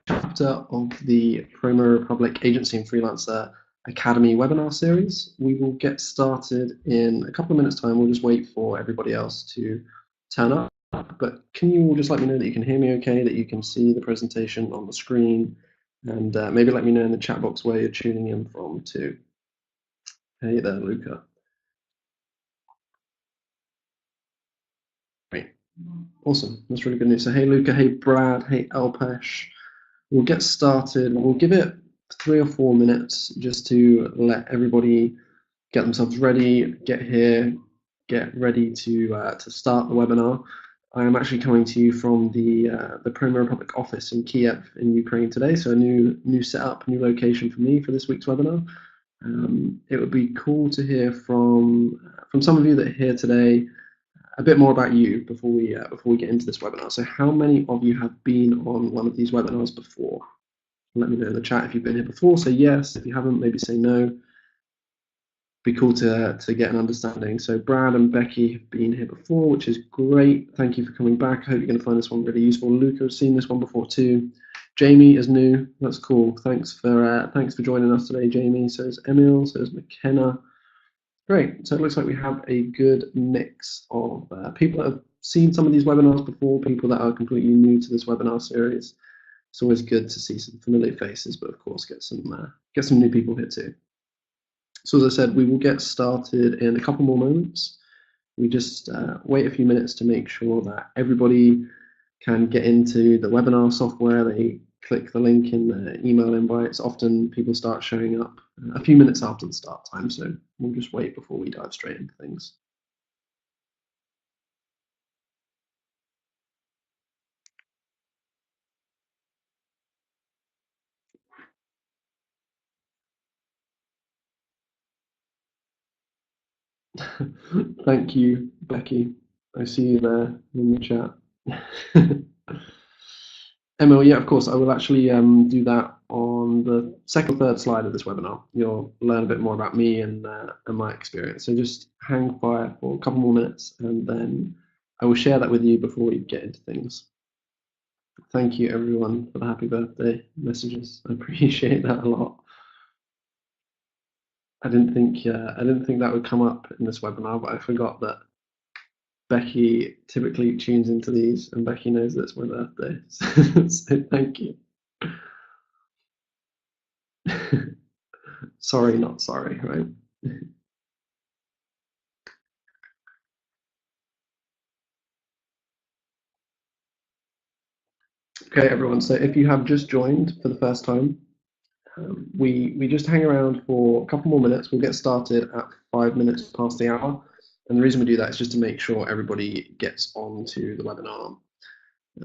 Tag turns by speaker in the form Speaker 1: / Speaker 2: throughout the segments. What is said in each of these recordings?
Speaker 1: chapter of the Promo Republic Agency and Freelancer Academy webinar series. We will get started in a couple of minutes' time. We'll just wait for everybody else to turn up. But can you all just let me know that you can hear me okay, that you can see the presentation on the screen, and maybe let me know in the chat box where you're tuning in from too. Hey there, Luca. Great. Awesome. That's really good news. So hey, Luca. Hey, Brad. Hey, Alpesh. We'll get started. We'll give it 3 or 4 minutes just to let everybody get themselves ready, get here, get ready to start the webinar. I am actually coming to you from the Premier Republic office in Kiev in Ukraine today, so a new setup, new location for me for this week's webinar. It would be cool to hear from some of you that are here today a bit more about you before we get into this webinar. So how many of you have been on one of these webinars before? Let me know in the chat if you've been here before. Say yes. If you haven't, maybe say no. Be cool to get an understanding. So Brad and Becky have been here before, which is great. Thank you for coming back. I hope you're going to find this one really useful. Luca has seen this one before too. Jamie is new. That's cool. Thanks for joining us today, Jamie. So is Emil. So is McKenna. Great. So it looks like we have a good mix of people that have seen some of these webinars before, people that are completely new to this webinar series. It's always good to see some familiar faces, but of course get some new people here too. So as I said, we will get started in a couple more moments. We just wait a few minutes to make sure that everybody can get into the webinar software. They click the link in the email invites. Often people start showing up a few minutes after the start time, so we'll just wait before we dive straight into things. Thank you, Becky. I see you there in the chat. Emil, yeah, of course, I will actually do that on the second or third slide of this webinar. You'll learn a bit more about me and my experience. So just hang fire for a couple more minutes, and then I will share that with you before we get into things. Thank you, everyone, for the happy birthday messages. I appreciate that a lot. I didn't think that would come up in this webinar, but I forgot that Becky typically tunes into these, and Becky knows that it's my birthday. So thank you. Sorry, not sorry, right? Okay, everyone. So if you have just joined for the first time, we just hang around for a couple more minutes. We'll get started at 5 minutes past the hour. And the reason we do that is just to make sure everybody gets onto the webinar.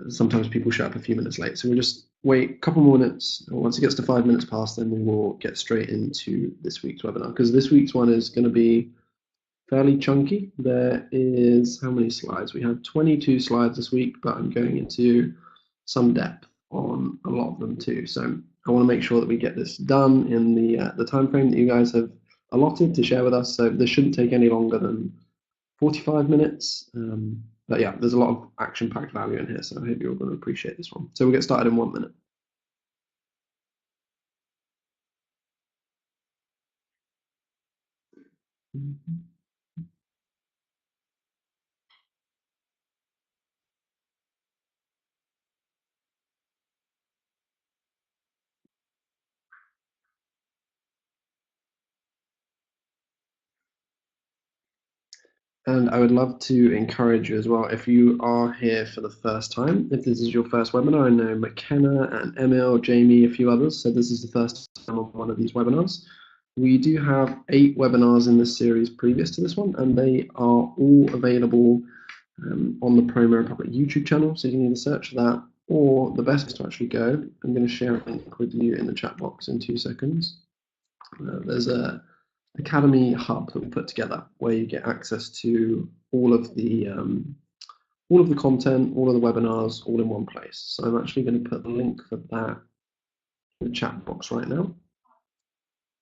Speaker 1: Sometimes people show up a few minutes late. So we'll just wait a couple more minutes. Once it gets to 5 minutes past, then we will get straight into this week's webinar, because this week's one is going to be fairly chunky. There is, how many slides? We have 22 slides this week, but I'm going into some depth on a lot of them too. So I want to make sure that we get this done in the time frame that you guys have allotted to share with us. So this shouldn't take any longer than 45 minutes. But yeah, there's a lot of action-packed value in here, so I hope you're going to appreciate this one. So we'll get started in 1 minute. And I would love to encourage you as well, if you are here for the first time, if this is your first webinar. I know McKenna and Emil, Jamie, a few others said this is the first time on one of these webinars. We do have 8 webinars in this series previous to this one, and they are all available on the Promo Republic YouTube channel, so you can either search for that, or the best is to actually go. I'm going to share a link with you in the chat box in 2 seconds. There's a Academy hub that we put together where you get access to all of the content, all of the webinars, all in one place. So I'm actually going to put the link for that in the chat box right now.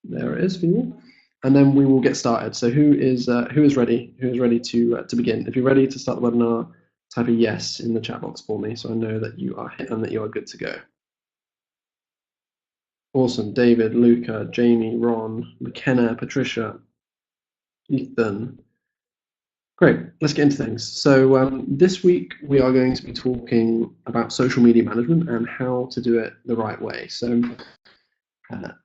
Speaker 1: There it is for you, and then we will get started. So who is ready? Who is ready to begin? If you're ready to start the webinar, type a yes in the chat box for me, so I know that you are hit and that you are good to go. Awesome. David, Luca, Jamie, Ron, McKenna, Patricia, Ethan. Great. Let's get into things. So this week we are going to be talking about social media management and how to do it the right way. So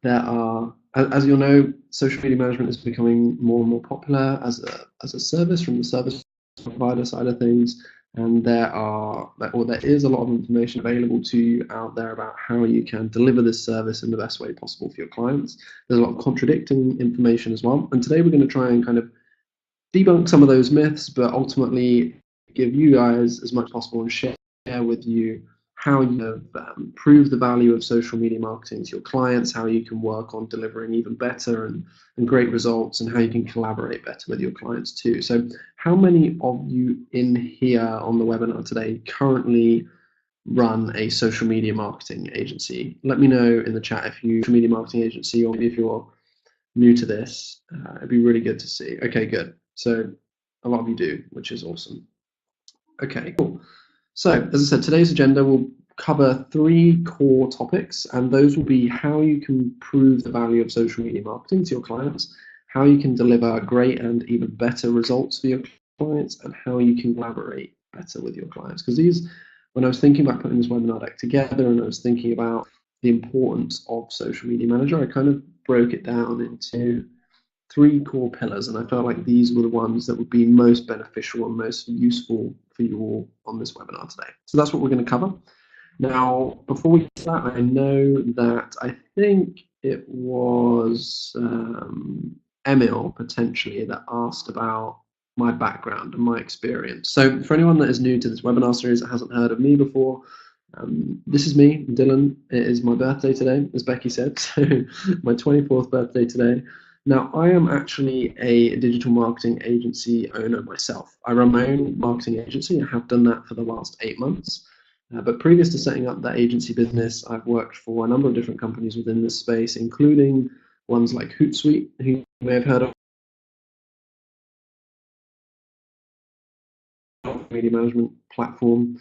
Speaker 1: there are, as you'll know, social media management is becoming more and more popular as a service from the service provider side of things. And there is a lot of information available to you out there about how you can deliver this service in the best way possible for your clients. There's a lot of contradicting information as well. And today we're going to try and kind of debunk some of those myths, but ultimately give you guys as much as possible and share with you how you have prove the value of social media marketing to your clients, how you can work on delivering even better and great results, and how you can collaborate better with your clients too. So how many of you in here on the webinar today currently run a social media marketing agency? Let me know in the chat if you social media marketing agency, or if you're new to this. It'd be really good to see. Okay, good. So a lot of you do, which is awesome. Okay, cool. So as I said, today's agenda will cover 3 core topics, and those will be how you can prove the value of social media marketing to your clients, how you can deliver great and even better results for your clients, and how you can collaborate better with your clients. Because when I was thinking about putting this webinar deck together and I was thinking about the importance of social media manager, I kind of broke it down into 3 core pillars, and I felt like these were the ones that would be most beneficial and most useful for you all on this webinar today. So that's what we're going to cover. Now, before we start, I know that I think it was Emil potentially that asked about my background and my experience. So for anyone that is new to this webinar series that hasn't heard of me before, this is me, Dylan. It is my birthday today, as Becky said, so my 24th birthday today. Now, I am actually a digital marketing agency owner myself. I run my own marketing agency. I have done that for the last 8 months. But previous to setting up that agency business, I've worked for a number of different companies within this space, including ones like Hootsuite, who you may have heard of, media management platform.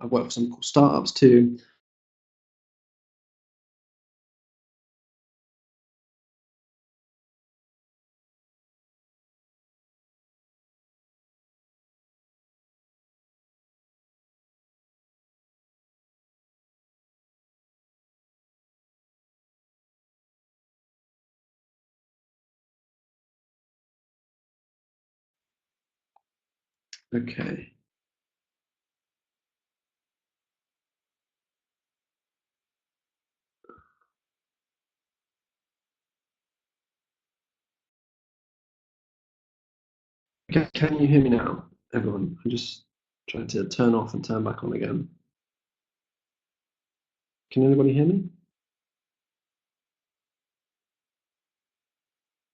Speaker 1: I've worked for some cool startups too. Okay. Can you hear me now, everyone? I'm just trying to turn off and turn back on again. Can anybody hear me?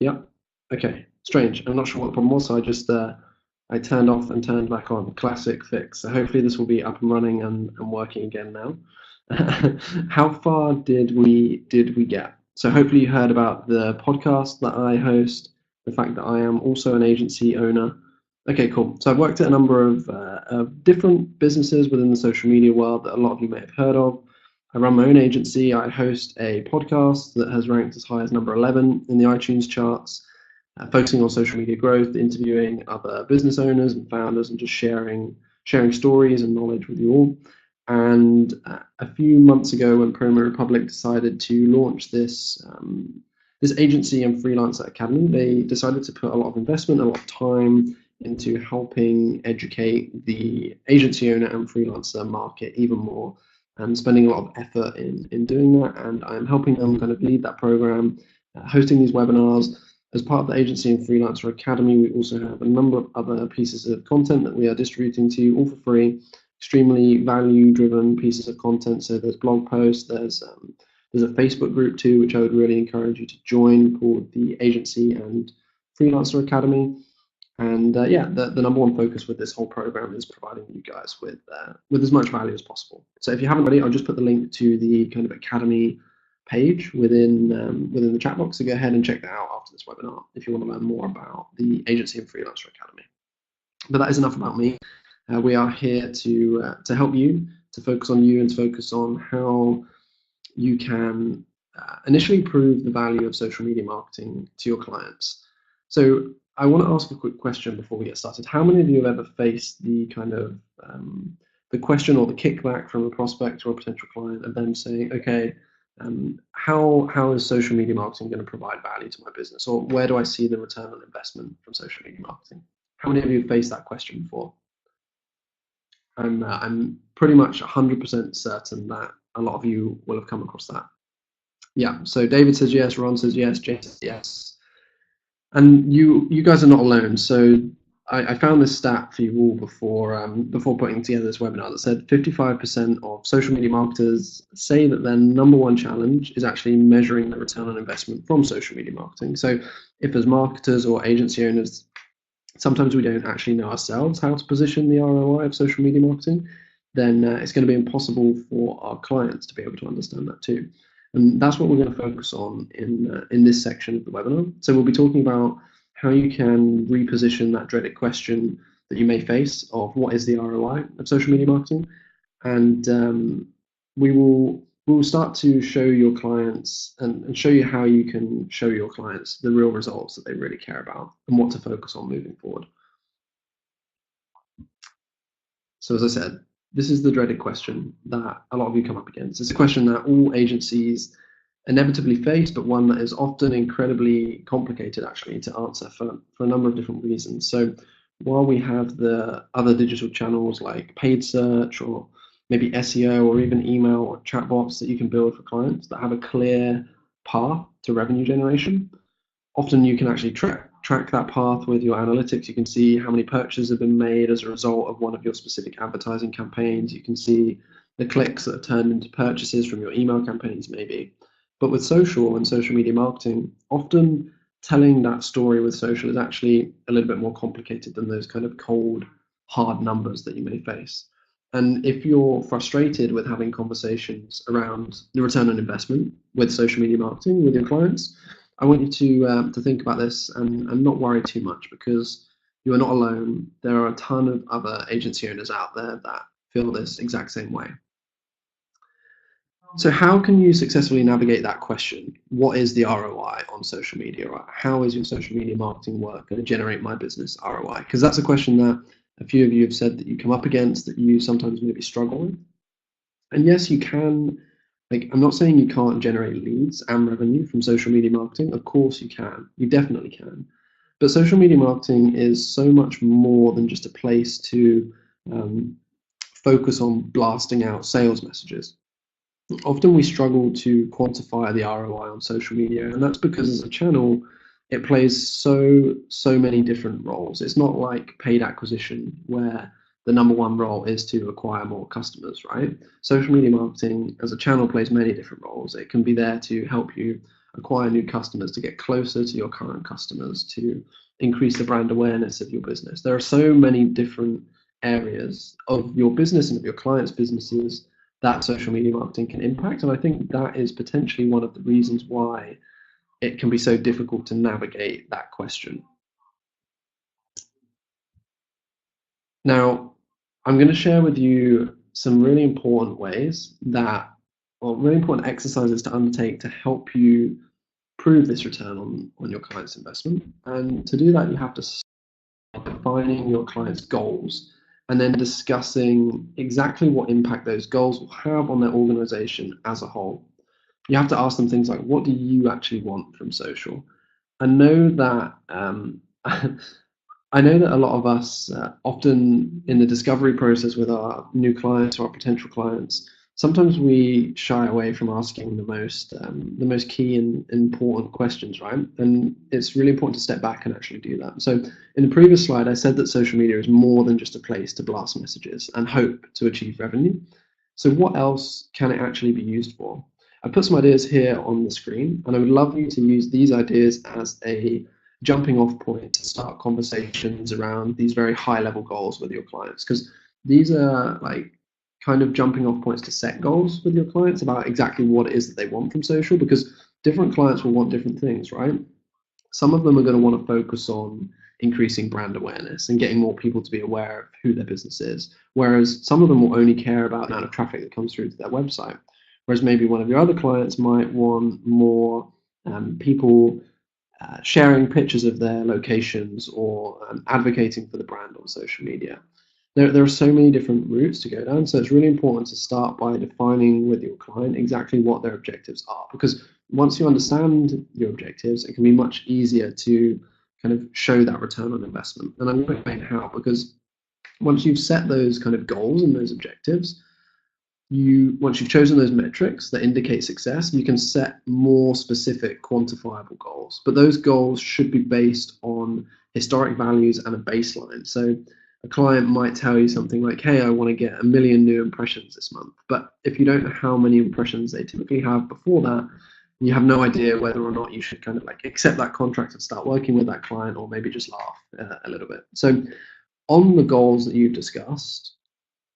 Speaker 1: Yeah. Okay. Strange. I'm not sure what the problem was, so I turned off and turned back on. Classic fix. So hopefully this will be up and running and working again now. How far did we get? So hopefully you heard about the podcast that I host, the fact that I am also an agency owner. Okay, cool. So I've worked at a number of different businesses within the social media world that a lot of you may have heard of. I run my own agency. I host a podcast that has ranked as high as number 11 in the iTunes charts, focusing on social media growth, interviewing other business owners and founders, and just sharing stories and knowledge with you all. And a few months ago, when Promo Republic decided to launch this agency and freelancer academy, they decided to put a lot of investment, a lot of time into helping educate the agency owner and freelancer market even more, and spending a lot of effort in doing that. And I'm helping them kind of lead that program, hosting these webinars. As part of the Agency and Freelancer Academy, we also have a number of other pieces of content that we are distributing to you all for free, extremely value-driven pieces of content. So there's blog posts, there's a Facebook group too, which I would really encourage you to join, called the Agency and Freelancer Academy. And yeah, the number one focus with this whole program is providing you guys with as much value as possible. So if you haven't already, I'll just put the link to the kind of Academy page within the chat box. So go ahead and check that out after this webinar if you want to learn more about the Agency and Freelancer Academy. But that is enough about me. We are here to help you, to focus on you, and to focus on how you can initially prove the value of social media marketing to your clients. So I want to ask a quick question before we get started. How many of you have ever faced the kind of the question or the kickback from a prospect or a potential client and them saying, okay, how is social media marketing going to provide value to my business, or where do I see the return on investment from social media marketing? How many of you have faced that question before? I'm pretty much 100% certain that a lot of you will have come across that. Yeah, so David says yes, Ron says yes, Jay says yes. And you guys are not alone. So I found this stat for you all before putting together this webinar that said 55% of social media marketers say that their number one challenge is actually measuring the return on investment from social media marketing. So if as marketers or agency owners, sometimes we don't actually know ourselves how to position the ROI of social media marketing, then it's going to be impossible for our clients to be able to understand that too. And that's what we're going to focus on in this section of the webinar. So we'll be talking about how you can reposition that dreaded question that you may face of what is the ROI of social media marketing, and we will start to show your clients and show you how you can show your clients the real results that they really care about and what to focus on moving forward. So as I said, this is the dreaded question that a lot of you come up against. It's a question that all agencies inevitably face, but one that is often incredibly complicated actually to answer for a number of different reasons. So while we have the other digital channels like paid search or maybe SEO or even email or chatbots that you can build for clients that have a clear path to revenue generation, often you can actually track that path with your analytics. You can see how many purchases have been made as a result of one of your specific advertising campaigns. You can see the clicks that are turned into purchases from your email campaigns maybe. But with social and social media marketing, often telling that story with social is actually a little bit more complicated than those kind of cold, hard numbers that you may face. And if you're frustrated with having conversations around the return on investment with social media marketing with your clients, I want you to think about this and not worry too much, because you are not alone. There are a ton of other agency owners out there that feel this exact same way. So how can you successfully navigate that question? What is the ROI on social media? Right? How is your social media marketing work going to generate my business ROI? Because that's a question that a few of you have said that you come up against, that you sometimes maybe struggle with. And yes, you can. Like, I'm not saying you can't generate leads and revenue from social media marketing. Of course you can. You definitely can. But social media marketing is so much more than just a place to focus on blasting out sales messages. Often we struggle to quantify the ROI on social media, and that's because as a channel, it plays so many different roles. It's not like paid acquisition where the number one role is to acquire more customers, right? Social media marketing as a channel plays many different roles. It can be there to help you acquire new customers, to get closer to your current customers, to increase the brand awareness of your business. There are so many different areas of your business and of your clients' businesses that social media marketing can impact. And I think that is potentially one of the reasons why it can be so difficult to navigate that question. Now, I'm going to share with you some really important ways that, or really important exercises to undertake to help you prove this return on your client's investment. And to do that, you have to start defining your client's goals and then discussing exactly what impact those goals will have on their organization as a whole. You have to ask them things like, what do you actually want from social? And know that I know that a lot of us, often in the discovery process with our new clients or our potential clients, sometimes we shy away from asking the most key and important questions, right? And it's really important to step back and actually do that. So in the previous slide, I said that social media is more than just a place to blast messages and hope to achieve revenue. So what else can it actually be used for? I put some ideas here on the screen, and I would love you to use these ideas as a jumping off point to start conversations around these very high level goals with your clients, because these are like kind of jumping off points to set goals with your clients about exactly what it is that they want from social, because different clients will want different things, right? Some of them are going to want to focus on increasing brand awareness and getting more people to be aware of who their business is, whereas some of them will only care about the amount of traffic that comes through to their website. Whereas maybe one of your other clients might want more people sharing pictures of their locations or advocating for the brand on social media. There are so many different routes to go down, so it's really important to start by defining with your client exactly what their objectives are, because once you understand your objectives, it can be much easier to kind of show that return on investment. And I'm going to explain how, because once you've set those kind of goals and those objectives, once you've chosen those metrics that indicate success, you can set more specific quantifiable goals. But those goals should be based on historic values and a baseline. So a client might tell you something like, hey, I want to get 1 million new impressions this month. But if you don't know how many impressions they typically have before that, you have no idea whether or not you should kind of like accept that contract and start working with that client, or maybe just laugh a little bit. So on the goals that you've discussed,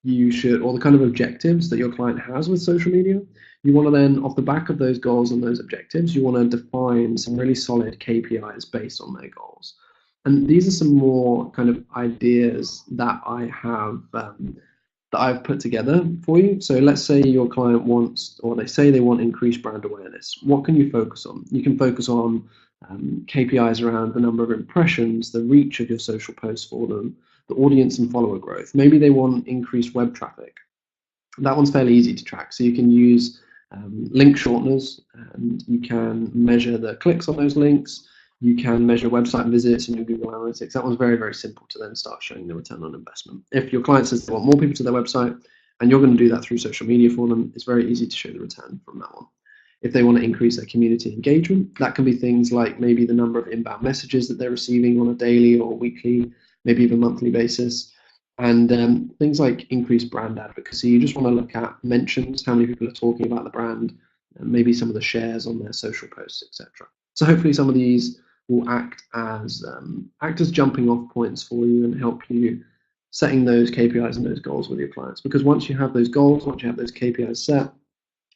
Speaker 1: you should, or the kind of objectives that your client has with social media, you want to then, off the back of those goals and those objectives, you want to define some really solid KPIs based on their goals. And these are some more kind of ideas that I have that I've put together for you. So let's say your client wants, or they say they want increased brand awareness. What can you focus on? You can focus on KPIs around the number of impressions, the reach of your social posts for them, the audience and follower growth. Maybe they want increased web traffic. That one's fairly easy to track. So you can use link shorteners, and you can measure the clicks on those links. You can measure website visits in your Google Analytics. That one's very, very simple to then start showing the return on investment. If your client says they want more people to their website, and you're going to do that through social media for them, it's very easy to show the return from that one. If they want to increase their community engagement, that can be things like maybe the number of inbound messages that they're receiving on a daily or weekly, maybe even monthly basis. And things like increased brand advocacy. You just want to look at mentions, how many people are talking about the brand, and maybe some of the shares on their social posts, etc. So hopefully some of these will act as jumping off points for you and help you setting those KPIs and those goals with your clients. Because once you have those goals, once you have those KPIs set,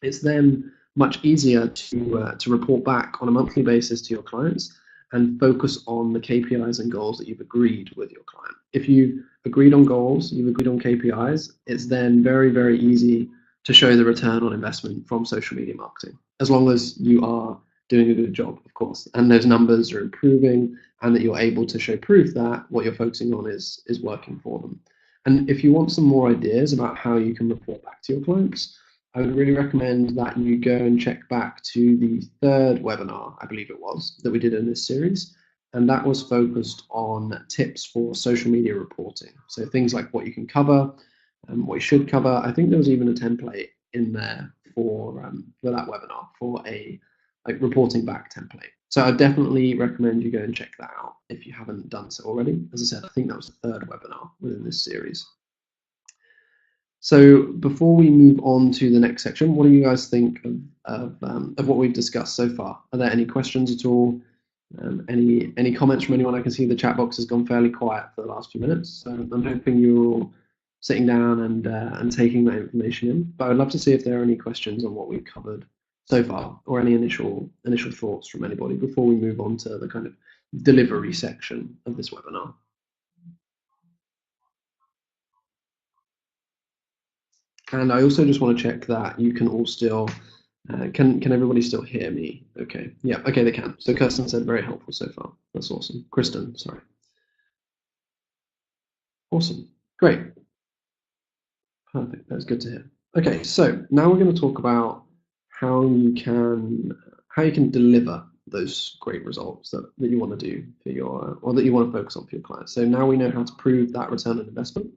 Speaker 1: it's then much easier to report back on a monthly basis to your clients and focus on the KPIs and goals that you've agreed with your client. If you've agreed on goals, you've agreed on KPIs, it's then very, very easy to show the return on investment from social media marketing, as long as you are doing a good job, of course, and those numbers are improving, and that you're able to show proof that what you're focusing on is working for them. And if you want some more ideas about how you can report back to your clients, I would really recommend that you go and check back to the third webinar, I believe it was, that we did in this series. And that was focused on tips for social media reporting. So things like what you can cover and what you should cover. I think there was even a template in there for that webinar for a reporting back template. So I definitely recommend you go and check that out if you haven't done so already. As I said, I think that was the third webinar within this series. So before we move on to the next section, what do you guys think of what we've discussed so far? Are there any questions at all? Any comments from anyone? I can see the chat box has gone fairly quiet for the last few minutes. So I'm hoping you're all sitting down and taking that information in. But I'd love to see if there are any questions on what we've covered so far, or any initial thoughts from anybody before we move on to the kind of delivery section of this webinar. And I also just want to check that you can all still, can everybody still hear me? Okay, yeah, okay, they can. So Kirsten said very helpful so far. That's awesome. Kristen, sorry. Awesome, great. Perfect, that's good to hear. Okay, so now we're going to talk about how you can deliver those great results that you want to do for your, or that you want to focus on for your clients. So now we know how to prove that return on investment.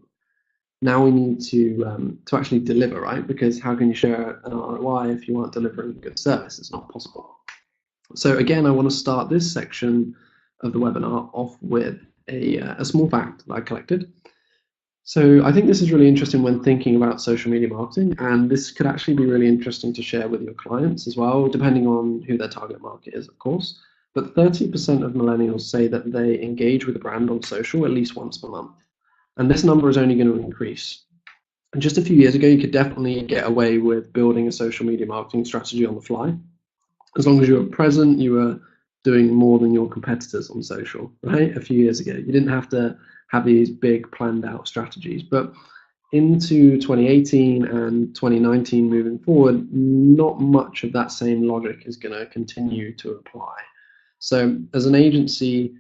Speaker 1: Now we need to actually deliver, right? Because how can you share an ROI if you aren't delivering good service? It's not possible. So again, I want to start this section of the webinar off with a small fact that I collected. So I think this is really interesting when thinking about social media marketing, and this could actually be really interesting to share with your clients as well, depending on who their target market is, of course. But 30% of millennials say that they engage with a brand on social at least once per month. And this number is only going to increase. And just a few years ago, you could definitely get away with building a social media marketing strategy on the fly. As long as you were present, you were doing more than your competitors on social, right? A few years ago, you didn't have to have these big planned out strategies. But into 2018 and 2019 moving forward, not much of that same logic is going to continue to apply. So as an agency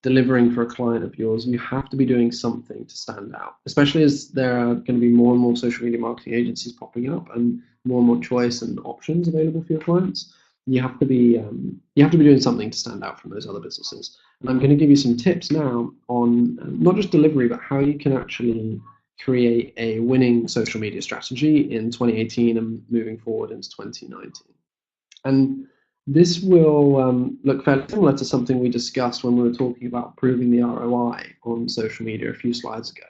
Speaker 1: delivering for a client of yours, you have to be doing something to stand out, especially as there are going to be more and more social media marketing agencies popping up and more choice and options available for your clients. You have to be doing something to stand out from those other businesses. And I'm going to give you some tips now on not just delivery, but how you can actually create a winning social media strategy in 2018 and moving forward into 2019. And this will look fairly similar to something we discussed when we were talking about proving the ROI on social media a few slides ago.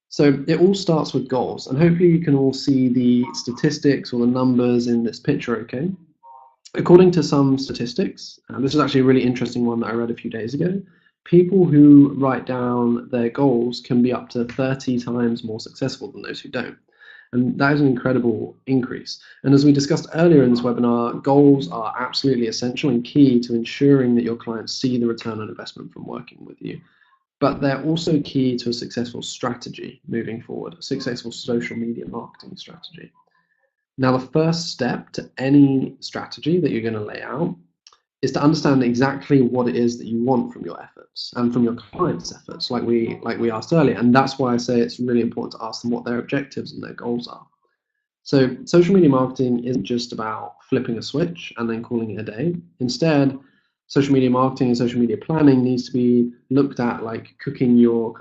Speaker 1: So it all starts with goals, and hopefully you can all see the statistics or the numbers in this picture, okay? According to some statistics, this is actually a really interesting one that I read a few days ago, people who write down their goals can be up to 30 times more successful than those who don't. And that is an incredible increase. And as we discussed earlier in this webinar, goals are absolutely essential and key to ensuring that your clients see the return on investment from working with you. But they're also key to a successful strategy moving forward, a successful social media marketing strategy. Now, the first step to any strategy that you're going to lay out is to understand exactly what it is that you want from your efforts and from your clients' efforts, like we asked earlier. And that's why I say it's really important to ask them what their objectives and their goals are. So social media marketing isn't just about flipping a switch and then calling it a day. Instead, social media marketing and social media planning needs to be looked at like cooking your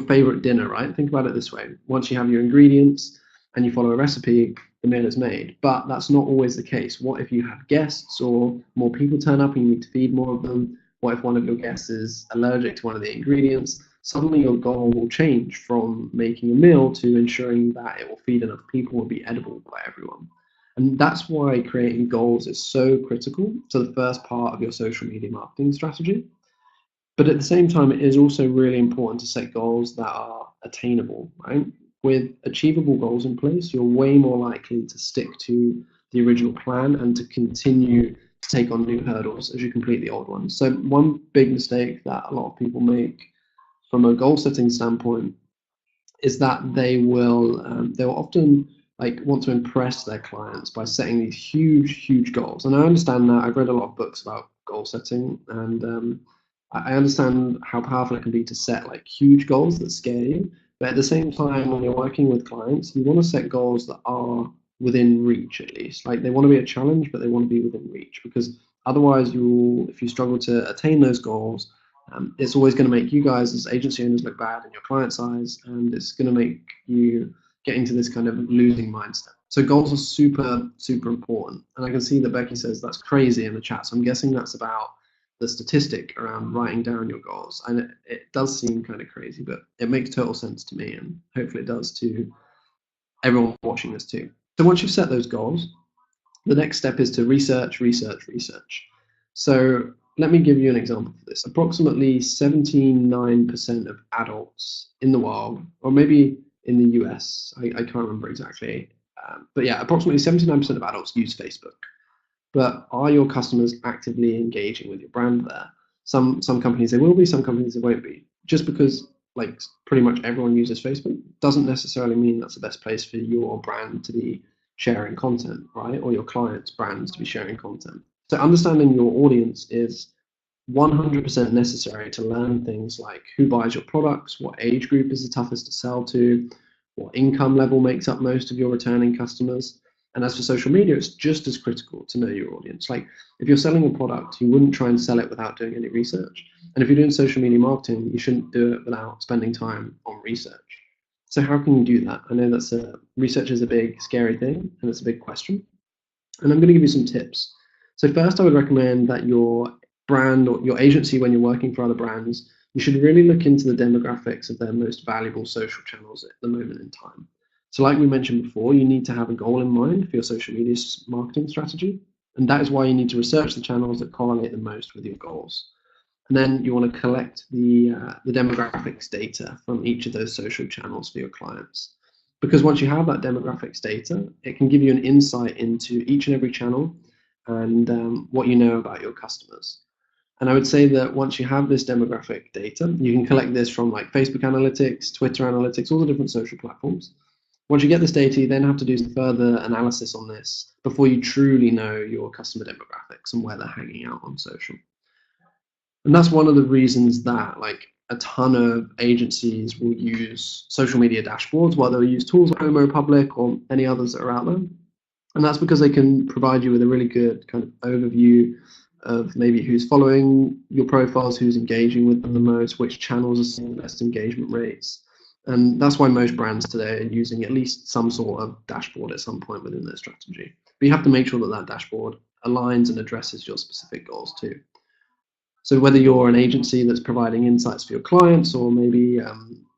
Speaker 1: favorite dinner, right? Think about it this way. Once you have your ingredients and you follow a recipe, the meal is made. But that's not always the case. What if you have guests or more people turn up and you need to feed more of them? What if one of your guests is allergic to one of the ingredients? Suddenly your goal will change from making a meal to ensuring that it will feed enough people and be edible by everyone. And that's why creating goals is so critical to the first part of your social media marketing strategy. But at the same time, it is also really important to set goals that are attainable, right? With achievable goals in place, you're way more likely to stick to the original plan and to continue to take on new hurdles as you complete the old ones. So one big mistake that a lot of people make from a goal setting standpoint is that they'll often like want to impress their clients by setting these huge goals. And I understand that. I've read a lot of books about goal setting, and I understand how powerful it can be to set like huge goals that scare you. But at the same time, when you're working with clients, you want to set goals that are within reach at least. Like they want to be a challenge, but they want to be within reach, because otherwise if you struggle to attain those goals, it's always going to make you guys as agency owners look bad in your client's eyes, and it's going to make you get into this kind of losing mindset. So goals are super important. And I can see that Becky says that's crazy in the chat. So I'm guessing that's about the statistic around writing down your goals. And it does seem kind of crazy, but it makes total sense to me, and hopefully it does to everyone watching this too. So once you've set those goals, the next step is to research. So let me give you an example for this. Approximately 79% of adults in the world, or maybe in the US, I can't remember exactly, but yeah, approximately 79% of adults use Facebook. But are your customers actively engaging with your brand there? Some companies they will be, some companies they won't be. Just because like pretty much everyone uses Facebook doesn't necessarily mean that's the best place for your brand to be sharing content, right? Or your clients' brands to be sharing content. So understanding your audience is 100% necessary to learn things like who buys your products, what age group is the toughest to sell to, what income level makes up most of your returning customers. And as for social media, it's just as critical to know your audience. Like if you're selling a product, you wouldn't try and sell it without doing any research. And if you're doing social media marketing, you shouldn't do it without spending time on research. So how can you do that? I know research is a big scary thing, and it's a big question. And I'm going to give you some tips. So first, I would recommend that your brand or your agency, when you're working for other brands, you should really look into the demographics of their most valuable social channels at the moment in time. So like we mentioned before, you need to have a goal in mind for your social media marketing strategy. And that is why you need to research the channels that correlate the most with your goals. And then you want to collect the demographics data from each of those social channels for your clients. Because once you have that demographics data, it can give you an insight into each and every channel and what you know about your customers. And I would say that once you have this demographic data, you can collect this from like Facebook analytics, Twitter analytics, all the different social platforms. Once you get this data, you then have to do some further analysis on this before you truly know your customer demographics and where they're hanging out on social. And that's one of the reasons that like a ton of agencies will use social media dashboards, while they'll use tools like Homo Public or any others that are out there. And that's because they can provide you with a really good kind of overview of maybe who's following your profiles, who's engaging with them the most, which channels are seeing the best engagement rates. And that's why most brands today are using at least some sort of dashboard at some point within their strategy. But you have to make sure that that dashboard aligns and addresses your specific goals too. So whether you're an agency that's providing insights for your clients, or maybe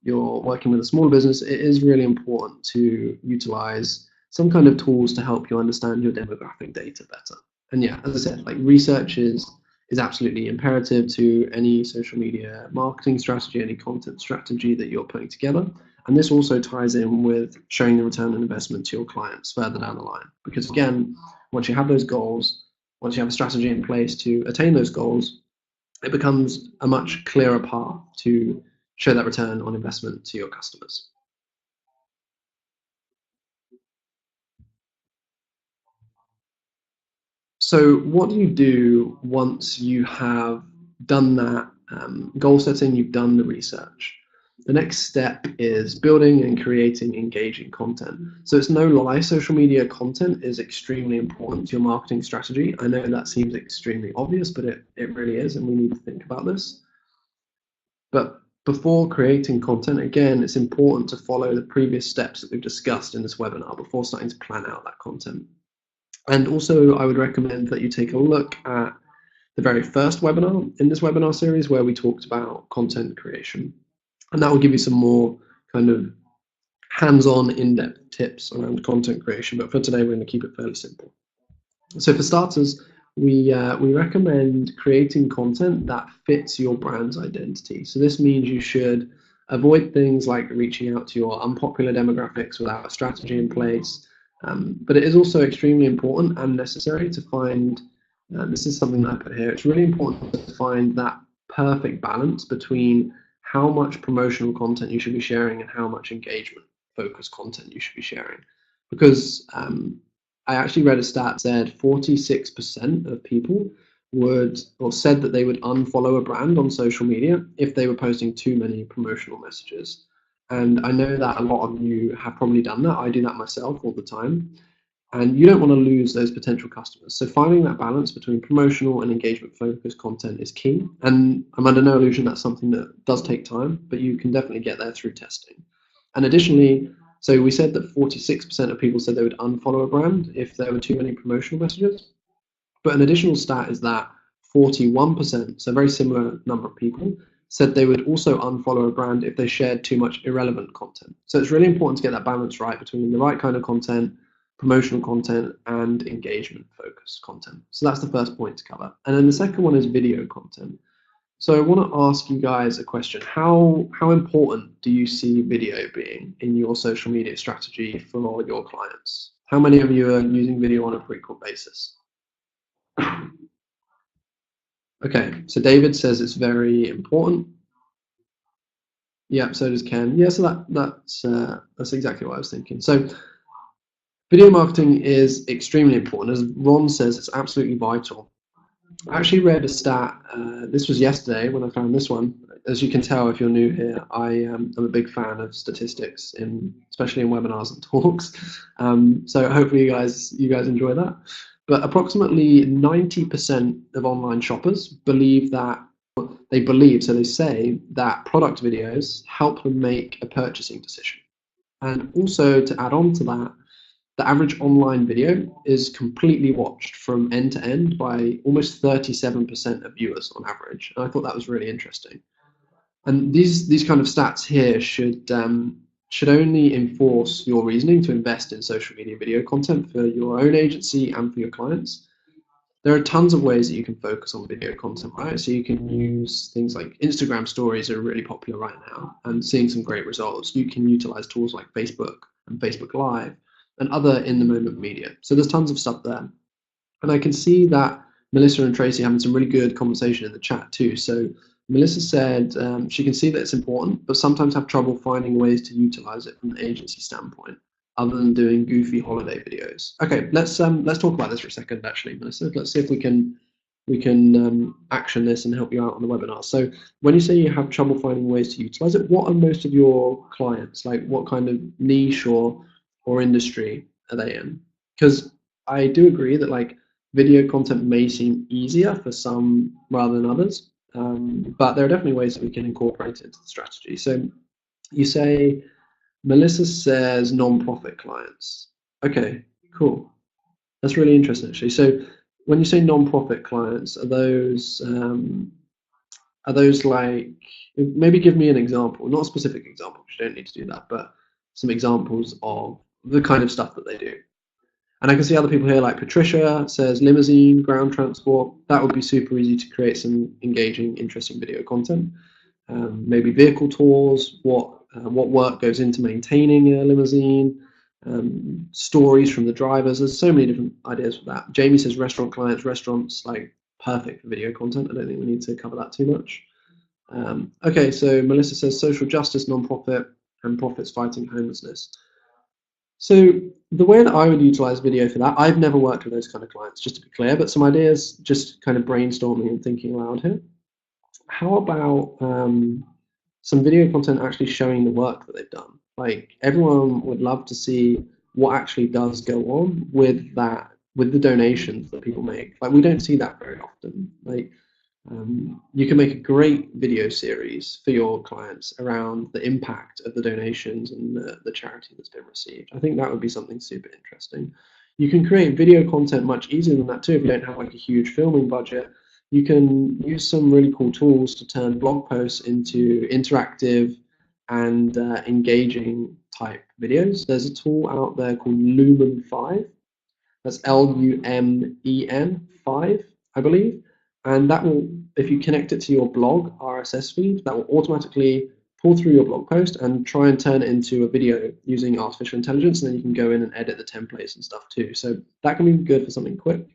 Speaker 1: you're working with a small business, it is really important to utilize some kind of tools to help you understand your demographic data better. And yeah, as I said, like research is absolutely imperative to any social media marketing strategy, any content strategy that you're putting together. And this also ties in with showing the return on investment to your clients further down the line. Because again, once you have those goals, once you have a strategy in place to attain those goals, it becomes a much clearer path to show that return on investment to your customers. So what do you do once you have done that goal setting, you've done the research? The next step is building and creating engaging content. So it's no lie, social media content is extremely important to your marketing strategy. I know that seems extremely obvious, but it really is, and we need to think about this. But before creating content, again, it's important to follow the previous steps that we've discussed in this webinar before starting to plan out that content. And also, I would recommend that you take a look at the very first webinar in this webinar series where we talked about content creation. And that will give you some more kind of hands-on, in-depth tips around content creation. But for today, we're going to keep it fairly simple. So for starters, we recommend creating content that fits your brand's identity. So this means you should avoid things like reaching out to your unpopular demographics without a strategy in place. But it is also extremely important and necessary to find, this is something that I put here, it's really important to find that perfect balance between how much promotional content you should be sharing and how much engagement focused content you should be sharing. Because I actually read a stat that said 46% of people would, or said that they would unfollow a brand on social media if they were posting too many promotional messages. And I know that a lot of you have probably done that. I do that myself all the time. And you don't want to lose those potential customers. So finding that balance between promotional and engagement focused content is key. And I'm under no illusion that's something that does take time, but you can definitely get there through testing. And additionally, so we said that 46% of people said they would unfollow a brand if there were too many promotional messages. But an additional stat is that 41%, so a very similar number of people, said they would also unfollow a brand if they shared too much irrelevant content. So it's really important to get that balance right between the right kind of content, promotional content, and engagement focused content. So that's the first point to cover. And then the second one is video content. So I want to ask you guys a question. How important do you see video being in your social media strategy for your clients? How many of you are using video on a frequent basis? Okay, so David says it's very important. Yeah, so does Ken. Yeah, so that's exactly what I was thinking. So video marketing is extremely important. As Ron says, it's absolutely vital. I actually read a stat, this was yesterday when I found this one. As you can tell, if you're new here, I am a big fan of statistics, especially in webinars and talks. So hopefully you guys enjoy that. But approximately 90% of online shoppers believe that, so they say that product videos help them make a purchasing decision. And also to add on to that, the average online video is completely watched from end to end by almost 37% of viewers on average. And I thought that was really interesting. And these kind of stats here should only enforce your reasoning to invest in social media video content for your own agency and for your clients. There are tons of ways that you can focus on video content, right? So you can use things like Instagram stories are really popular right now and seeing some great results. You can utilize tools like Facebook and Facebook Live and other in the moment media. So there's tons of stuff there. And I can see that Melissa and Tracy having some really good conversation in the chat too. So Melissa said she can see that it's important, but sometimes have trouble finding ways to utilize it from an agency standpoint, other than doing goofy holiday videos. Okay, let's talk about this for a second, actually, Melissa. Let's see if we can action this and help you out on the webinar. So when you say you have trouble finding ways to utilize it, what are most of your clients like? What kind of niche or industry are they in? Because I do agree that like video content may seem easier for some rather than others, but there are definitely ways that we can incorporate it into the strategy. So you say Melissa says non-profit clients. Okay, cool. That's really interesting, actually. So when you say non-profit clients, are those like, maybe give me an example, not a specific example, because you don't need to do that, but some examples of the kind of stuff that they do. And I can see other people here, like Patricia says limousine, ground transport. That would be super easy to create some engaging, interesting video content. Maybe vehicle tours, what work goes into maintaining a limousine, stories from the drivers. There's so many different ideas for that. Jamie says restaurant clients, restaurants, like perfect for video content. I don't think we need to cover that too much. Okay, so Melissa says social justice, non-profit, and profits fighting homelessness. So the way that I would utilize video for that, I've never worked with those kind of clients, just to be clear, but some ideas, just kind of brainstorming and thinking aloud here. How about some video content actually showing the work that they've done? Like everyone would love to see what actually does go on with that, with the donations that people make. Like we don't see that very often. Like you can make a great video series for your clients around the impact of the donations and the charity that's been received. I think that would be something super interesting. You can create video content much easier than that too if you don't have like a huge filming budget. You can use some really cool tools to turn blog posts into interactive and engaging type videos. There's a tool out there called Lumen 5. That's Lumen 5, I believe. And that will, if you connect it to your blog RSS feed, that will automatically pull through your blog post and try and turn it into a video using artificial intelligence. And then you can go in and edit the templates and stuff too. So that can be good for something quick.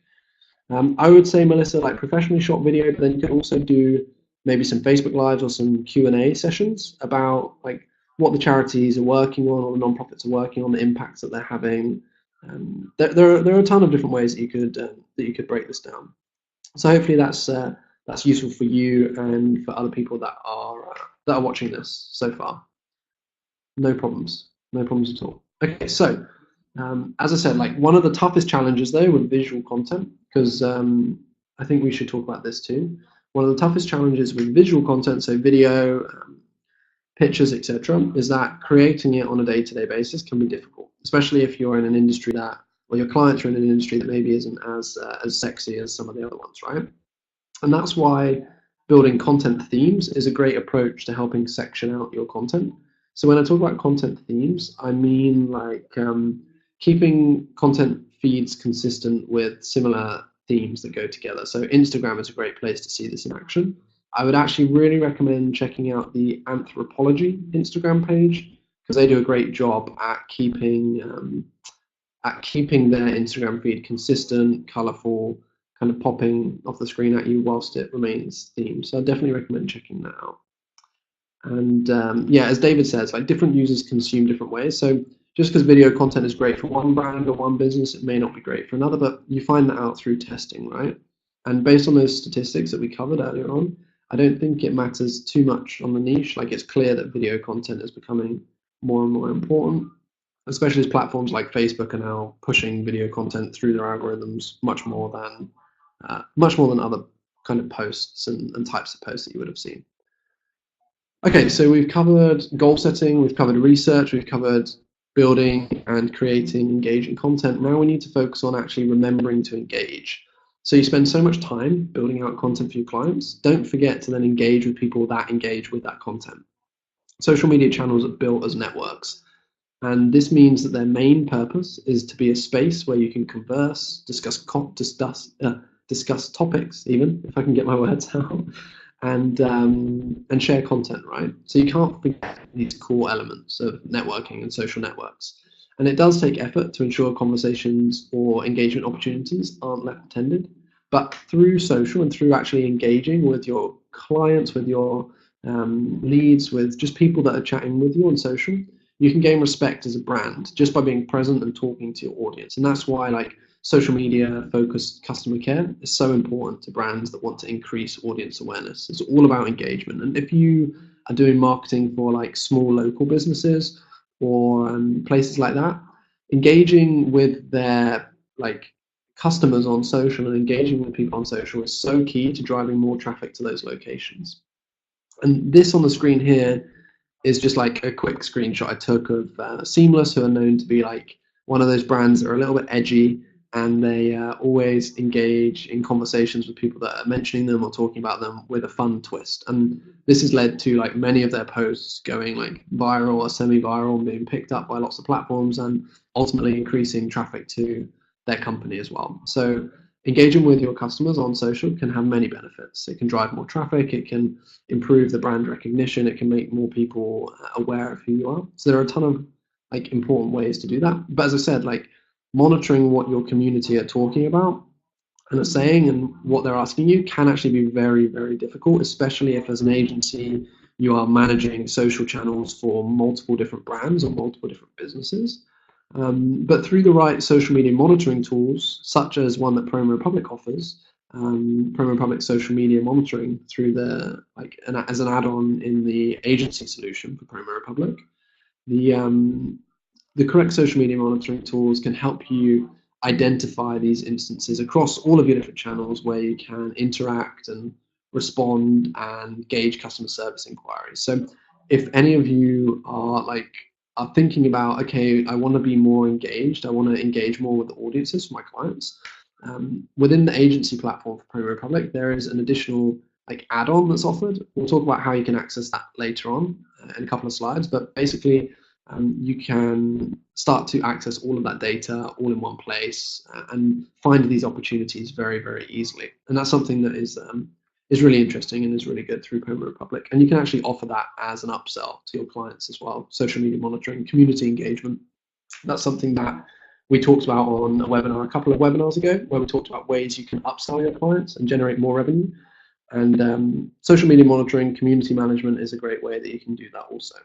Speaker 1: I would say, Melissa, like professionally shot video, but then you can also do maybe some Facebook Lives or some Q&A sessions about like what the charities are working on or the nonprofits are working on, the impacts that they're having. There are a ton of different ways that you could break this down. So hopefully that's useful for you and for other people that are watching this so far. No problems at all. Okay, so as I said, like one of the toughest challenges though with visual content, because I think we should talk about this too. One of the toughest challenges with visual content, so video, pictures, etc., is that creating it on a day-to-day basis can be difficult, especially if you're in an industry that, or your clients are in an industry that maybe isn't as sexy as some of the other ones, right? And that's why building content themes is a great approach to helping section out your content. So when I talk about content themes, I mean like keeping content feeds consistent with similar themes that go together. So Instagram is a great place to see this in action. I would actually really recommend checking out the Anthropology Instagram page because they do a great job at keeping their Instagram feed consistent, colorful, kind of popping off the screen at you whilst it remains themed. So I definitely recommend checking that out. And yeah, as David says, like different users consume different ways. So just because video content is great for one brand or one business, it may not be great for another, but you find that out through testing, right? And based on those statistics that we covered earlier on, I don't think it matters too much on the niche. Like it's clear that video content is becoming more and more important, especially as platforms like Facebook are now pushing video content through their algorithms much more than other kind of posts and types of posts that you would have seen. Okay, so we've covered goal setting, we've covered research, we've covered building and creating engaging content. Now we need to focus on actually remembering to engage. So you spend so much time building out content for your clients, don't forget to then engage with people that engage with that content. Social media channels are built as networks. And this means that their main purpose is to be a space where you can converse, discuss topics, even if I can get my words out, and share content, right? So you can't forget these core elements of networking and social networks. And it does take effort to ensure conversations or engagement opportunities aren't left attended. But through social and through actually engaging with your clients, with your leads, with just people that are chatting with you on social, you can gain respect as a brand just by being present and talking to your audience. And that's why social media focused customer care is so important to brands that want to increase audience awareness. It's all about engagement. And if you are doing marketing for small local businesses or places like that, engaging with their customers on social and engaging with people on social is so key to driving more traffic to those locations. And this on the screen here is just a quick screenshot I took of Seamless, who are known to be one of those brands that are a little bit edgy, and they always engage in conversations with people that are mentioning them or talking about them with a fun twist. And this has led to many of their posts going viral or semi-viral and being picked up by lots of platforms and ultimately increasing traffic to their company as well. So engaging with your customers on social can have many benefits. It can drive more traffic, it can improve the brand recognition, it can make more people aware of who you are. So there are a ton of important ways to do that. But as I said, monitoring what your community are talking about and are saying and what they're asking you can actually be very, very difficult, especially if as an agency you are managing social channels for multiple different brands or multiple different businesses. But through the right social media monitoring tools, such as one that Promo Republic offers, Promo Republic social media monitoring through the as an add-on in the agency solution for Promo Republic, the correct social media monitoring tools can help you identify these instances across all of your different channels where you can interact and respond and gauge customer service inquiries. So if any of you are thinking about, okay, I want to be more engaged, I want to engage more with the audiences for my clients, within the agency platform for Promo Republic, there is an additional add-on that's offered. We'll talk about how you can access that later on in a couple of slides, but basically you can start to access all of that data all in one place and find these opportunities very, very easily. And that's something that is really interesting and is really good through Promo Republic. And you can actually offer that as an upsell to your clients as well. Social media monitoring, community engagement. That's something that we talked about on a webinar a couple of webinars ago, where we talked about ways you can upsell your clients and generate more revenue. And social media monitoring, community management is a great way that you can do that also.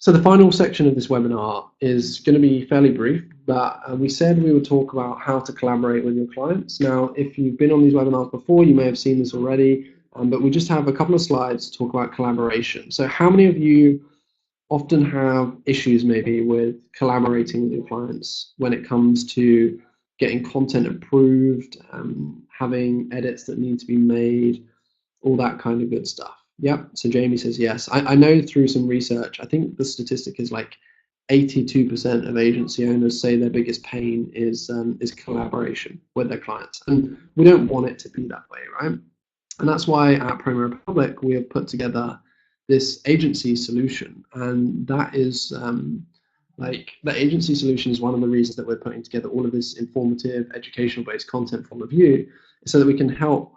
Speaker 1: So the final section of this webinar is going to be fairly brief, but we said we would talk about how to collaborate with your clients. Now, if you've been on these webinars before, you may have seen this already, but we just have a couple of slides to talk about collaboration. So how many of you often have issues maybe with collaborating with your clients when it comes to getting content approved, having edits that need to be made, all that kind of good stuff? Yep. So Jamie says yes. I know through some research, I think the statistic is 82% of agency owners say their biggest pain is collaboration with their clients, and we don't want it to be that way, right? And that's why at Promo Republic we have put together this agency solution, and that is the agency solution is one of the reasons that we're putting together all of this informative, educational-based content for review, so that we can help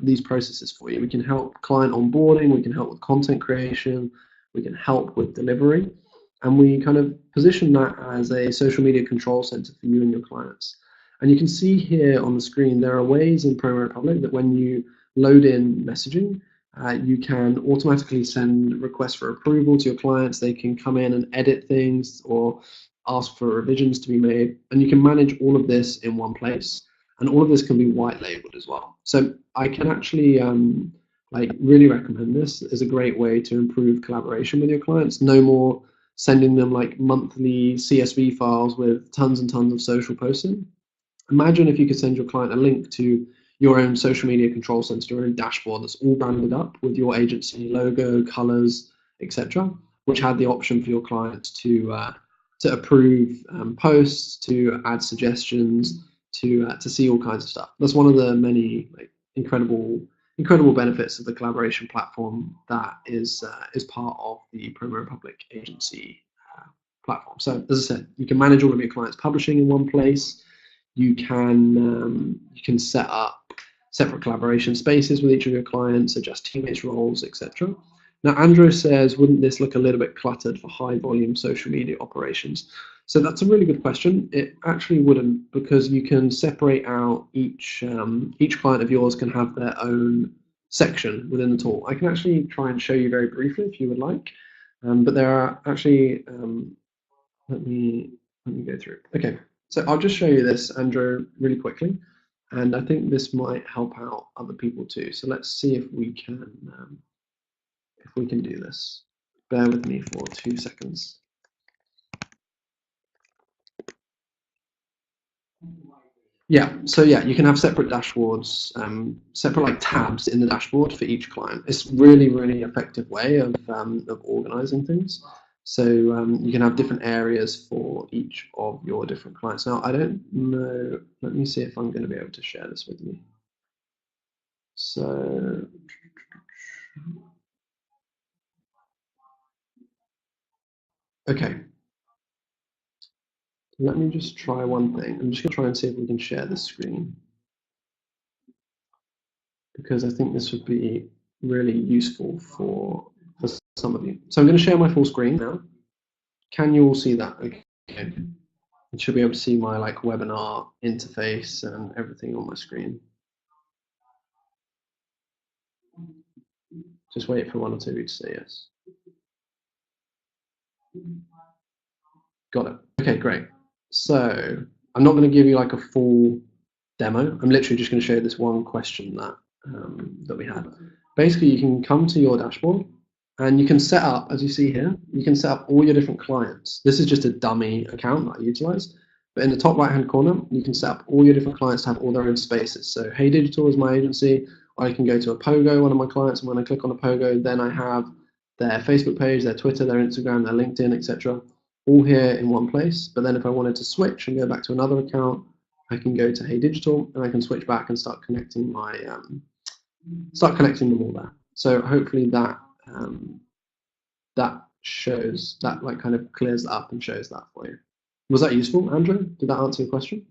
Speaker 1: these processes for you. We can help client onboarding, we can help with content creation, we can help with delivery, and we kind of position that as a social media control center for you and your clients. And you can see here on the screen, there are ways in Promo Republic that when you load in messaging, you can automatically send requests for approval to your clients. They can come in and edit things or ask for revisions to be made, and you can manage all of this in one place. And all of this can be white labeled as well. So I can actually really recommend this as a great way to improve collaboration with your clients. No more sending them monthly CSV files with tons and tons of social posting. Imagine if you could send your client a link to your own social media control center, your own dashboard that's all branded up with your agency logo, colors, etc., which had the option for your clients to approve posts, to add suggestions, to see all kinds of stuff. That's one of the many incredible benefits of the collaboration platform that is part of the Promo Republic agency platform. So as I said, you can manage all of your clients' publishing in one place. You can set up separate collaboration spaces with each of your clients, adjust teammates' roles, etc. Now, Andrew says, wouldn't this look a little bit cluttered for high volume social media operations? So that's a really good question. It actually wouldn't, because you can separate out each client of yours can have their own section within the tool. I can actually try and show you very briefly if you would like, but there are actually let me go through. Okay, so I'll just show you this, Andrew, really quickly, and I think this might help out other people too. So let's see if we can do this. Bear with me for 2 seconds. Yeah, so yeah, you can have separate dashboards, separate like tabs in the dashboard for each client. It's really, really effective way of organizing things. So you can have different areas for each of your different clients. Now, I don't know, let me see if I'm going to be able to share this with you. So, okay, let me just try one thing. I'm just going to try and see if we can share the screen, because I think this would be really useful for some of you. So I'm going to share my full screen now. Can you all see that? Okay. You should be able to see my like webinar interface and everything on my screen. Just wait for one or two of you to say yes. Got it. Okay, great. So I'm not going to give you like a full demo. I'm literally just going to show you this one question that we had. Basically, you can come to your dashboard and you can set up, as you see here, you can set up all your different clients. This is just a dummy account that I utilize. But in the top right-hand corner, you can set up all your different clients to have all their own spaces. So Hey Digital is my agency. I can go to a Pogo, one of my clients, and when I click on a Pogo, then I have their Facebook page, their Twitter, their Instagram, their LinkedIn, etc., all here in one place. But then if I wanted to switch and go back to another account, I can go to Hey Digital and I can switch back and start connecting them all there. So hopefully that that shows that, like, kind of clears that up and shows that for you. Was that useful, Andrew? Did that answer your question?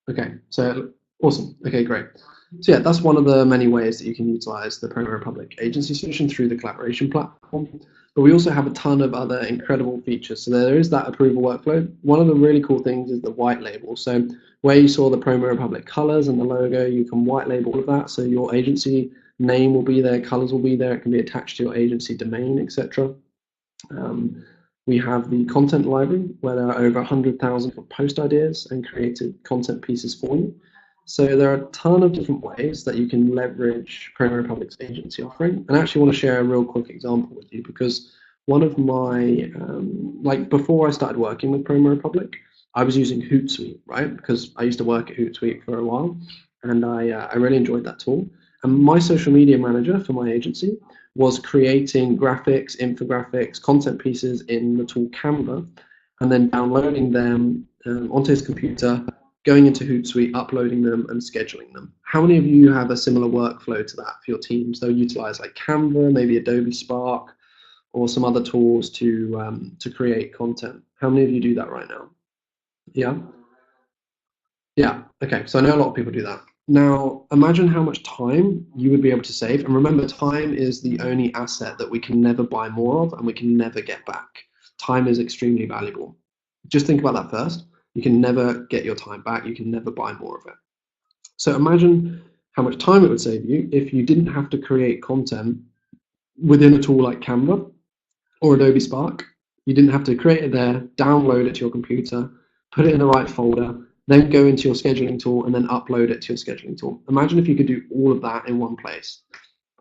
Speaker 1: Okay, so awesome. Okay, great. So yeah, that's one of the many ways that you can utilize the Promo Republic agency solution through the collaboration platform. But we also have a ton of other incredible features. So there is that approval workflow. One of the really cool things is the white label. So where you saw the Promo Republic colors and the logo, you can white label all of that. So your agency name will be there, colors will be there. It can be attached to your agency domain, etc. We have the content library, where there are over 100,000 post ideas and created content pieces for you. So there are a ton of different ways that you can leverage Promo Republic's agency offering. And I actually want to share a real quick example with you, because one of my, like before I started working with Promo Republic, I was using Hootsuite, right? Because I used to work at Hootsuite for a while, and I really enjoyed that tool. And my social media manager for my agency was creating graphics, infographics, content pieces in the tool Canva, and then downloading them onto his computer, going into Hootsuite, uploading them, and scheduling them. How many of you have a similar workflow to that for your teams? They'll utilize like Canva, maybe Adobe Spark, or some other tools to create content. How many of you do that right now? Yeah. Yeah, okay, so I know a lot of people do that. Now, imagine how much time you would be able to save. And remember, time is the only asset that we can never buy more of and we can never get back. Time is extremely valuable. Just think about that first. You can never get your time back. You can never buy more of it. So imagine how much time it would save you if you didn't have to create content within a tool like Canva or Adobe Spark. You didn't have to create it there, download it to your computer, put it in the right folder, then go into your scheduling tool and then upload it to your scheduling tool. Imagine if you could do all of that in one place.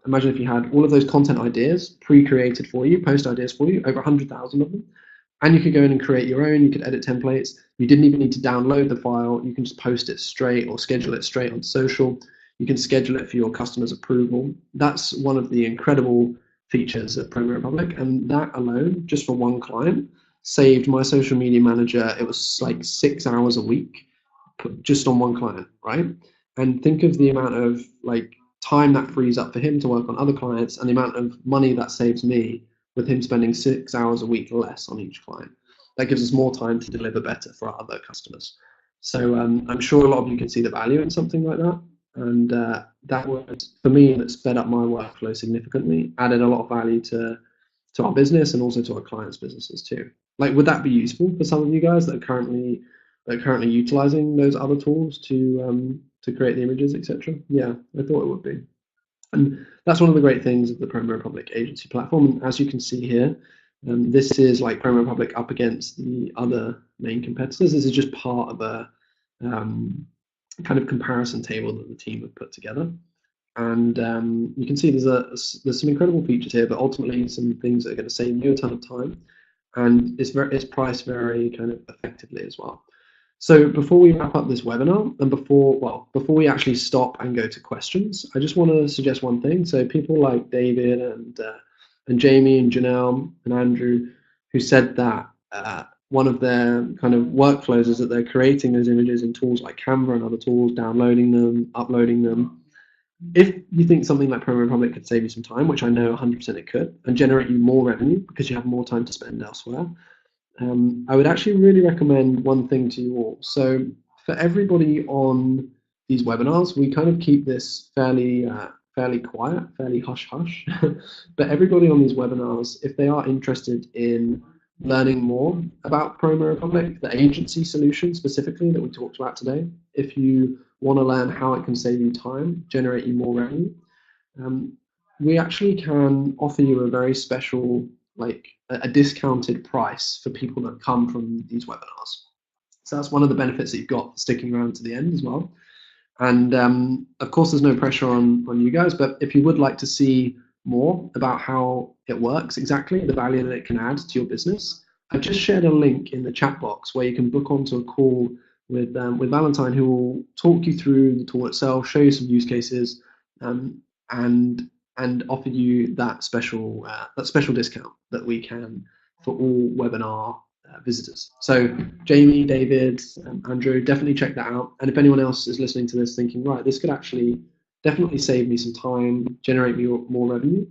Speaker 1: Imagine if you had all of those content ideas pre-created for you, post ideas for you, over 100,000 of them, and you could go in and create your own. You could edit templates. You didn't even need to download the file. You can just post it straight or schedule it straight on social. You can schedule it for your customers' approval. That's one of the incredible features at Promo Republic, and that alone, just for one client, saved my social media manager, it was like 6 hours a week just on one client, right? And think of the amount of like time that frees up for him to work on other clients and the amount of money that saves me with him spending 6 hours a week less on each client. That gives us more time to deliver better for our other customers. So I'm sure a lot of you can see the value in something like that. And that would, for me, that sped up my workflow significantly, added a lot of value to our business and also to our clients' businesses too. Like, would that be useful for some of you guys that are currently utilizing those other tools to create the images, etc.? Yeah, I thought it would be. And that's one of the great things of the Promo Republic agency platform. And as you can see here, this is like Promo Republic up against the other main competitors. This is just part of a um, kind of comparison table that the team have put together. And you can see there's some incredible features here, but ultimately some things that are going to save you a ton of time, and it's priced very kind of effectively as well. So before we wrap up this webinar, and before we actually stop and go to questions, I just want to suggest one thing. So people like David and Jamie and Janelle and Andrew, who said that one of their kind of workflows is that they're creating those images in tools like Canva and other tools, downloading them, uploading them. If you think something like Promo Republic could save you some time, which I know 100% it could, and generate you more revenue because you have more time to spend elsewhere, I would actually really recommend one thing to you all. So for everybody on these webinars, we kind of keep this fairly quiet, fairly hush hush. But everybody on these webinars, if they are interested in learning more about Promo Republic, the agency solution specifically that we talked about today, if you want to learn how it can save you time, generate you more revenue, we actually can offer you a very special, like a discounted price for people that come from these webinars. So that's one of the benefits that you've got sticking around to the end as well. And of course, there's no pressure on you guys, but if you would like to see more about how it works exactly, the value that it can add to your business, I've just shared a link in the chat box where you can book onto a call with Valentine, who will talk you through the tool itself, show you some use cases, and offer you that special discount that we can for all webinar visitors. So Jamie, David, Andrew, definitely check that out. And if anyone else is listening to this thinking, right, this could actually definitely save me some time, generate me more revenue,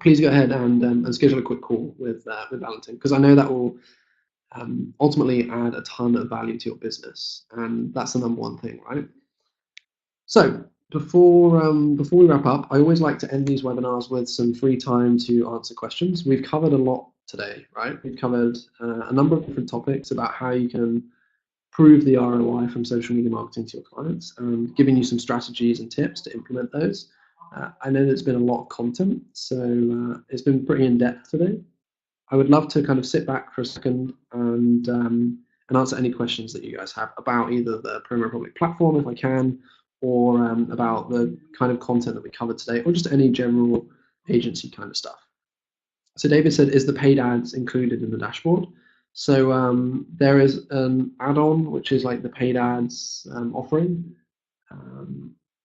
Speaker 1: please go ahead and schedule a quick call with Valentine, because I know that will ultimately add a ton of value to your business, and that's the number one thing, right? So before we wrap up, I always like to end these webinars with some free time to answer questions. We've covered a lot today, right? We've covered a number of different topics about how you can prove the ROI from social media marketing to your clients, and giving you some strategies and tips to implement those. I know there's been a lot of content, so it's been pretty in-depth today. I would love to kind of sit back for a second and answer any questions that you guys have about either the Promo Republic platform, if I can, or about the kind of content that we covered today, or just any general agency kind of stuff. So David said, is the paid ads included in the dashboard? So there is an add-on, which is like the paid ads offering.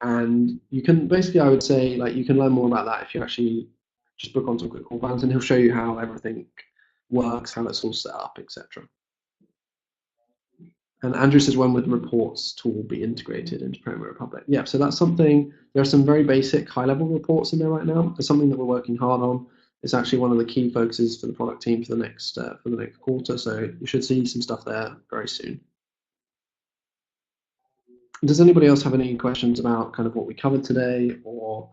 Speaker 1: And you can basically, I would say, like, you can learn more about that if you actually just book onto a quick call balance, and he'll show you how everything works, how it's all set up, etc. And Andrew says, when would the reports tool be integrated into Promo Republic? Yeah, so that's something, there are some very basic high-level reports in there right now. It's something that we're working hard on. It's actually one of the key focuses for the product team for the next quarter. So you should see some stuff there very soon. Does anybody else have any questions about kind of what we covered today, or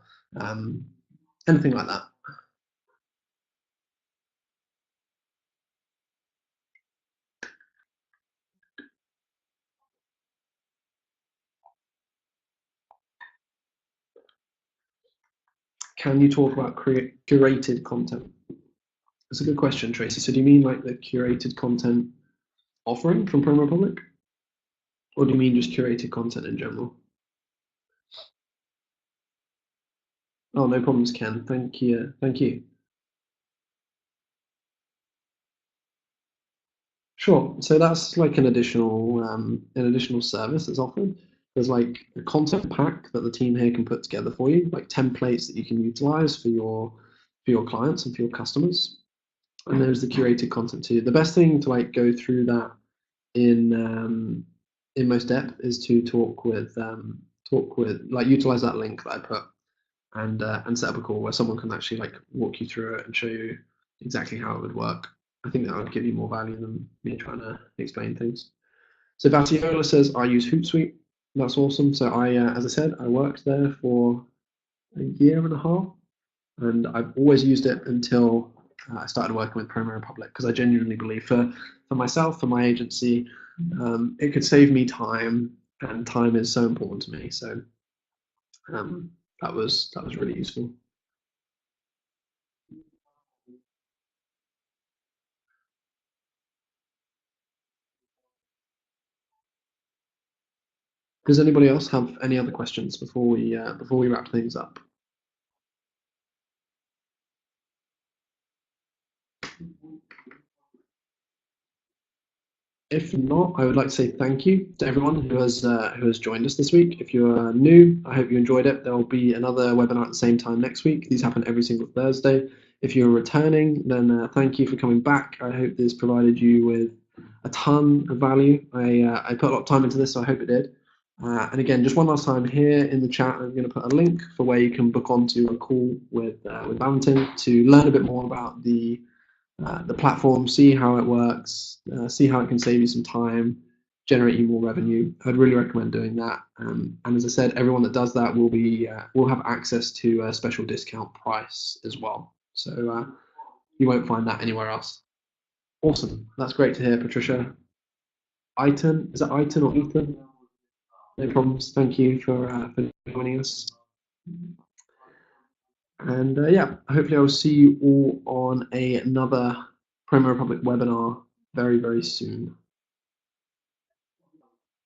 Speaker 1: anything like that? Can you talk about curated content? That's a good question, Tracy. So do you mean like the curated content offering from Promo Republic? Or do you mean just curated content in general? Oh, no problems, Ken. Thank you. Thank you. Sure. So that's like an additional service that's offered. There's like a content pack that the team here can put together for you, like templates that you can utilize for your clients and for your customers. And there's the curated content too. The best thing to like go through that in most depth is to talk with like utilize that link that I put, and set up a call where someone can actually like walk you through it and show you exactly how it would work. I think that would give you more value than me trying to explain things. So Batiola says, I use Hootsuite. That's awesome. So as I said, I worked there for a year and a half, and I've always used it until I started working with Premier Republic because I genuinely believe for myself, for my agency, it could save me time, and time is so important to me. So um, that was really useful. Does anybody else have any other questions before we wrap things up? If not, I would like to say thank you to everyone who has joined us this week. If you're new, I hope you enjoyed it. There will be another webinar at the same time next week. These happen every single Thursday. If you're returning, then thank you for coming back. I hope this provided you with a ton of value. I put a lot of time into this, so I hope it did. And again, just one last time here in the chat, I'm going to put a link for where you can book onto a call with Valentin to learn a bit more about the platform, see how it works, see how it can save you some time, generate you more revenue. I'd really recommend doing that. And as I said, everyone that does that will have access to a special discount price as well. So you won't find that anywhere else. Awesome. That's great to hear, Patricia. Iton, is it Iton or Ethan? No problems. Thank you for joining us. And yeah, hopefully I'll see you all on another Premier Republic webinar very, very soon.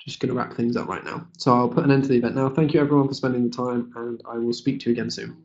Speaker 1: Just going to wrap things up right now. So I'll put an end to the event now. Thank you everyone for spending the time, and I will speak to you again soon.